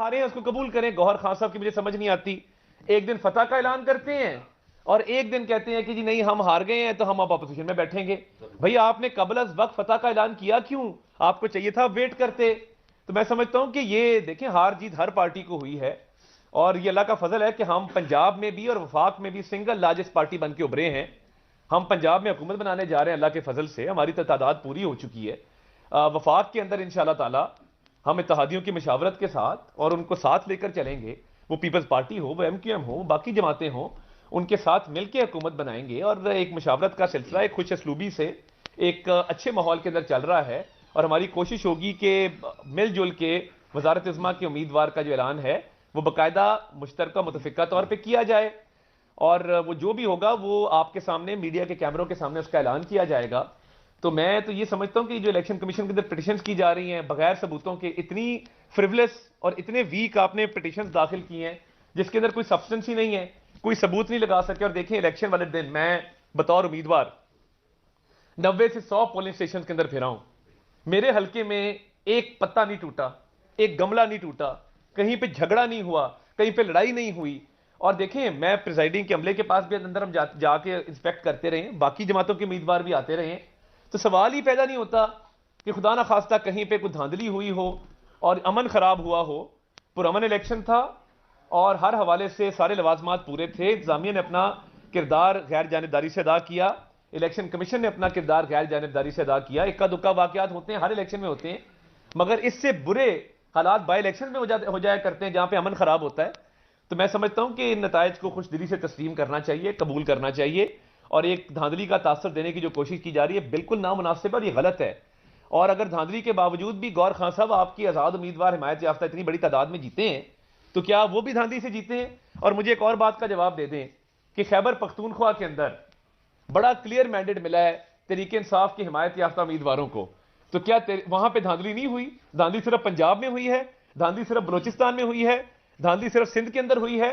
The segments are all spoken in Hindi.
हारे हैं उसको कबूल करें। गौहर खान साहब की मुझे समझ नहीं आती, एक दिन फतह का ऐलान करते हैं और एक दिन कहते हैं कि जी नहीं हम हार गए हैं तो हम अब अपोजिशन में बैठेंगे। भाई आपने कबल अज वक्त फतह का ऐलान किया क्यों? आपको चाहिए था वेट करते। तो मैं समझता हूं कि ये देखें हार जीत हर पार्टी को हुई है और ये अल्लाह का फजल है कि हम पंजाब में भी और वफाक में भी सिंगल लार्जेस्ट पार्टी बन के उभरे हैं। हम पंजाब में हुकूमत बनाने जा रहे हैं अल्लाह के फजल से, हमारी तो तादाद पूरी हो चुकी है। वफाक के अंदर इंशाल्लाह ताला हम इत्तेहादियों की मशावरत के साथ और उनको साथ लेकर चलेंगे, वो पीपल्स पार्टी हो, वो MQM हो, बाकी जमातें हो, उनके साथ मिलकर हुकूमत बनाएंगे और एक मशावरत का सिलसिला एक खुश असलूबी से एक अच्छे माहौल के अंदर चल रहा है। और हमारी कोशिश होगी कि मिलजुल के वजारत इज़्मा के उम्मीदवार का जो ऐलान है वो बाकायदा मुश्तरका मुतफिका तौर पर किया जाए और वो जो भी होगा वो आपके सामने मीडिया के कैमरों के सामने उसका ऐलान किया जाएगा। तो मैं तो ये समझता हूं कि जो इलेक्शन कमीशन के अंदर पिटिशंस की जा रही हैं बगैर सबूतों के, इतनी फ्रिवलेस और इतने वीक आपने पिटिशंस दाखिल की हैं जिसके अंदर कोई सब्सटेंस ही नहीं है, कोई सबूत नहीं लगा सके। और देखें इलेक्शन वाले दिन मैं बतौर उम्मीदवार 90 से 100 पोलिंग स्टेशन के अंदर फिरा हूं, मेरे हल्के में एक पत्ता नहीं टूटा, एक गमला नहीं टूटा, कहीं पे झगड़ा नहीं हुआ, कहीं पे लड़ाई नहीं हुई। और देखें मैं प्रिजाइडिंग के अमले के पास भी अंदर हम जाके इंस्पेक्ट करते रहे, बाकी जमातों के उम्मीदवार भी आते रहे, तो सवाल ही पैदा नहीं होता कि खुदा ना खास्ता कहीं पे कोई धांधली हुई हो और अमन खराब हुआ हो। पुरअमन इलेक्शन था और हर हवाले से सारे लवाजमात पूरे थे। इंतजामिया ने अपना किरदार गैर जानिबदारी से अदा किया, इलेक्शन कमीशन ने अपना किरदार गैर जानिबदारी से अदा किया। इक्का दुक्का वाकयात होते हैं, हर इलेक्शन में होते हैं, मगर इससे बुरे हालात बाई इलेक्शन में हो जाया करते हैं जहां पे अमन खराब होता है। तो मैं समझता हूं कि इन नतायज को खुश दिली से तस्लीम करना चाहिए, कबूल करना चाहिए और एक धांधली का तासर देने की जो कोशिश की जा रही है बिल्कुल नामुनासिब और ये गलत है। और अगर धांधली के बावजूद भी गौर खान साहब आपकी आजाद उम्मीदवार हिमायत याफ्ता इतनी बड़ी तादाद में जीते हैं तो क्या वो भी धांधली से जीते हैं? और मुझे एक और बात का जवाब दे दें कि खैबर पख्तूनख्वा के अंदर बड़ा क्लियर मैंडेट मिला है तरीके इंसाफ की हिमायत याफ्ता उम्मीदवारों को, तो क्या वहां पर धांधली नहीं हुई? धांधली सिर्फ पंजाब में हुई है, धांधली सिर्फ बलोचिस्तान में हुई है, धांधली सिर्फ सिंध के अंदर हुई है?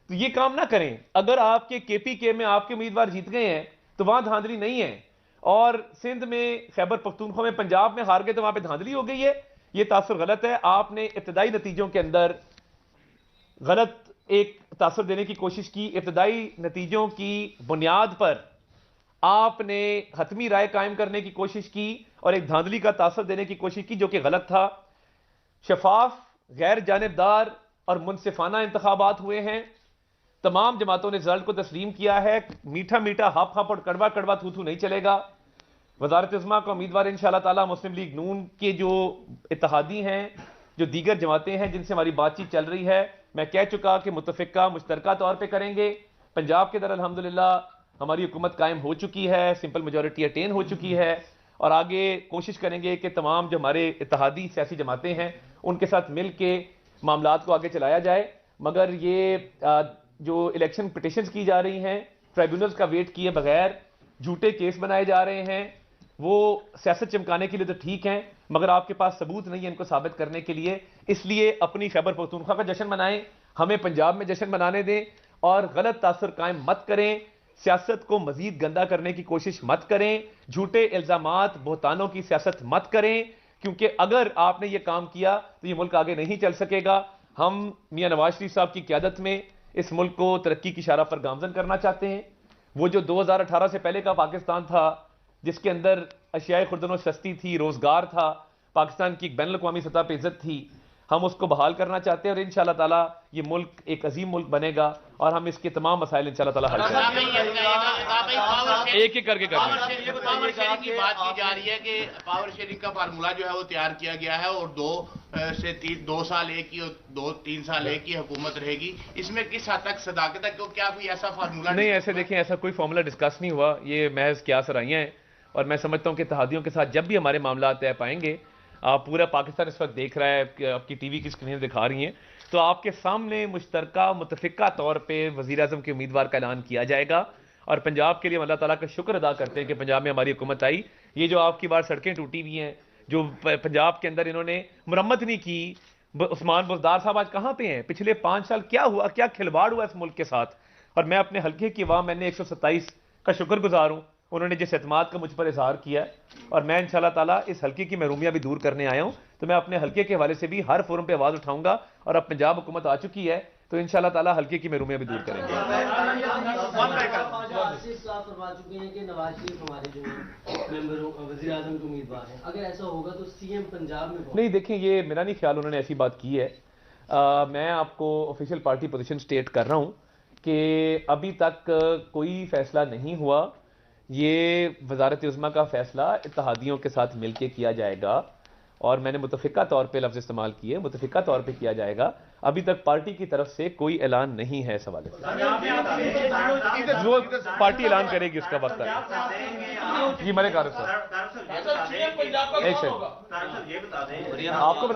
तो ये काम ना करें। अगर आपके KPK में आपके उम्मीदवार जीत गए हैं तो वहां धांधली नहीं है, और सिंध में, खैबर पख्तूनख्वा में, पंजाब में हार गए तो वहां पे धांधली हो गई है। ये तासुर गलत है। आपने इब्तदाई नतीजों के अंदर गलत एक तासुर देने की कोशिश की, इब्तदाई नतीजों की बुनियाद पर आपने हतमी राय कायम करने की कोशिश की और एक धांधली का तासुर देने की कोशिश की जो कि गलत था। शफाफ, गैर जानिबदार और मुनसिफाना इंतखाबात हुए हैं। तमाम जमातों ने रिजल्ट को तस्लीम किया है। मीठा मीठा हप हप और कड़वा कड़वा थू थू नहीं चलेगा। वजारत इज़्मा का उम्मीदवार इंशाअल्लाह ताला मुस्लिम लीग नून के जो इत्तेहादी हैं, जो दीगर जमातें हैं जिनसे हमारी बातचीत चल रही है, मैं कह चुका कि मुतफिका मुश्तरका तौर पर करेंगे। पंजाब के अंदर अल्हम्दुलिल्लाह हमारी हुकूमत कायम हो चुकी है, सिंपल मेजोरिटी अटेन हो चुकी है और आगे कोशिश करेंगे कि तमाम जो हमारे इत्तेहादी सियासी जमातें हैं उनके साथ मिल के मामलात को आगे चलाया जाए। मगर ये जो इलेक्शन पिटिशंस की जा रही हैं, ट्राइब्यूनल्स का वेट किए बगैर झूठे केस बनाए जा रहे हैं, वो सियासत चमकाने के लिए तो ठीक हैं मगर आपके पास सबूत नहीं है इनको साबित करने के लिए। इसलिए अपनी खैबर पख्तूनख्वा का जश्न मनाएं, हमें पंजाब में जश्न मनाने दें और गलत तासुर कायम मत करें। सियासत को मजीद गंदा करने की कोशिश मत करें, झूठे इल्जामात बहतानों की सियासत मत करें, क्योंकि अगर आपने ये काम किया तो ये मुल्क आगे नहीं चल सकेगा। हम मियां नवाज शरीफ साहब की क़यादत में इस मुल्क को तरक्की की शारा पर गामजन करना चाहते हैं। वो जो 2018 से पहले का पाकिस्तान था जिसके अंदर अशियाए खुर्दनो सस्ती थी, रोजगार था, पाकिस्तान की एक बैनुल अक़वामी सतह पर इज्जत थी, हम उसको बहाल करना चाहते हैं और इंशाअल्लाह ताला ये मुल्क एक अजीम मुल्क बनेगा और हम इसके तमाम मसाइल इंशाअल्लाह ताला हल करेंगे। एक एक करके करेंगे। पावर शेयरिंग की बात की जा रही है कि पावर शेयरिंग का फार्मूला जो है वो तैयार किया गया है और 2 साल एक की और 2-3 साल एक की हुकूमत रहेगी। इसमें किस हद तक सदाकत है? क्या कोई ऐसा फार्मूला नहीं? ऐसे देखें, ऐसा कोई फार्मूला डिस्कस नहीं हुआ, ये महज क्या सराहियां हैं। और मैं समझता हूं कि इत्तेहादियों के साथ जब भी हमारे मामला तय पाएंगे, आप पूरा पाकिस्तान इस वक्त देख रहा है, आपकी टीवी की स्क्रीन दिखा रही हैं, तो आपके सामने मुश्तरका मुतफिका तौर पर वज़ीर आज़म के उम्मीदवार का ऐलान किया जाएगा। और पंजाब के लिए अल्लाह ताला का शुक्र अदा करते हैं कि पंजाब में हमारी हुकूमत आई। ये जो आपकी बार सड़कें टूटी हुई हैं, जो पंजाब के अंदर इन्होंने मुरम्मत नहीं की, उस्मान बुज़दार साहब आज कहाँ पे हैं? पिछले 5 साल क्या हुआ, क्या खिलवाड़ हुआ इस मुल्क के साथ? और मैं अपने हल्के की अवाम, मैंने 127 का शुक्रगुजार हूँ, उन्होंने जिस एतमाद का मुझ पर इजहार किया, और मैं इंशाअल्लाह ताला इस हल्के की महरूमियाँ भी दूर करने आया हूँ तो मैं अपने हल्के के हवाले से भी हर फोरम पे आवाज उठाऊंगा, और अब पंजाब हुकूमत आ चुकी है तो इंशाल्लाह ताला हल्के की महरूमियां भी दूर करेंगे। फरमा चुके हैं कि नवाज शरीफ हमारे जो मेंबर वज़ीर आज़म के उम्मीदवार हैं, अगर ऐसा होगा तो सीएम पंजाब में नहीं, देखिए ये मेरा नहीं ख्याल उन्होंने ऐसी बात की है। मैं आपको ऑफिशियल पार्टी पोजीशन स्टेट कर रहा हूं कि अभी तक कोई फैसला नहीं हुआ। ये वजारत उज़्मा का फैसला इत्तेहादियों के साथ मिलकर किया जाएगा, और मैंने मुतफ़िका तौर पे लफ्ज़ इस्तेमाल किए, मुतफ़िका तौर पे किया जाएगा। अभी तक पार्टी की तरफ से कोई ऐलान नहीं है इस हवाले से। जो पार्टी ऐलान करेगी उसका वक्त आएगा। जी, मेरे कारफ साहब, एक सेकंड, आपको